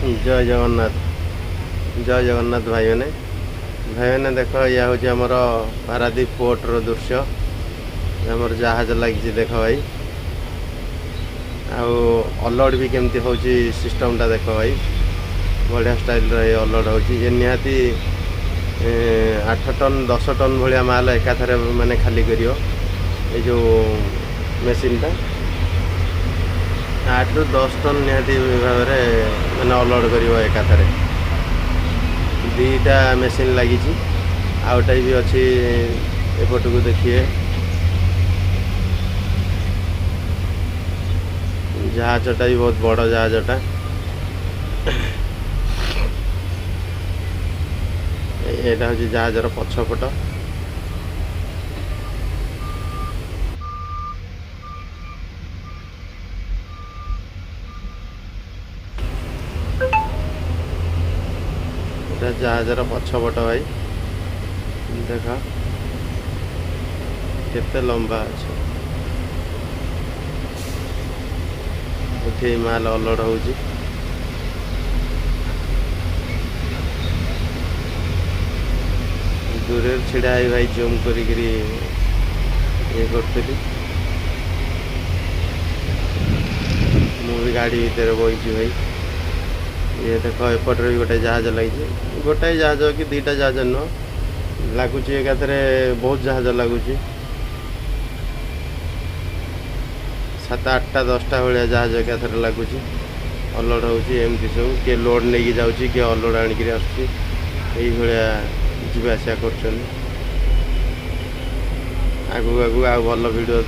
जय जगन्नाथ भाई मैंने देख या हूँ आमर पारादीप पोर्टर दृश्य आमर जहाज लगी देख भाई अलड भी केमती हूँ सिस्टमटा देख भाई बढ़िया स्टाइल अलड हो निहाती 8 टन 10 टन भाया माल एकाथरे माने खाली कर जो मेसीनटा 8 ରୁ 10 टन निहाती भाव में अलड कर एकाथरे दीटा मेसीन लगी आउटा भी अच्छी एपट को देखिए जहाजटा भी बहुत बड़ जहाजटा यहाँ हूँ जहाजर पछपट जहाजर पछपट भाई देख केते लंबा अच्छे माल अलड हो दूर छिड़ा है भाई जूम करी ये करी मुझे गाड़ी भीतर बही भाई ये देख एपटे भी गोटे जहाज लगी गोटाए जहाज कि दीटा जहाज नुह लगुच एकाथरे बहुत जहाज लगुच 7 8टा 10टा भाया जहाज एकाथरे लगुच अलड होमती सब किए लोड नहीं जाऊँगी किए अलड आणिक आसया जीवासा कर आगू आगू आ भल वीडियो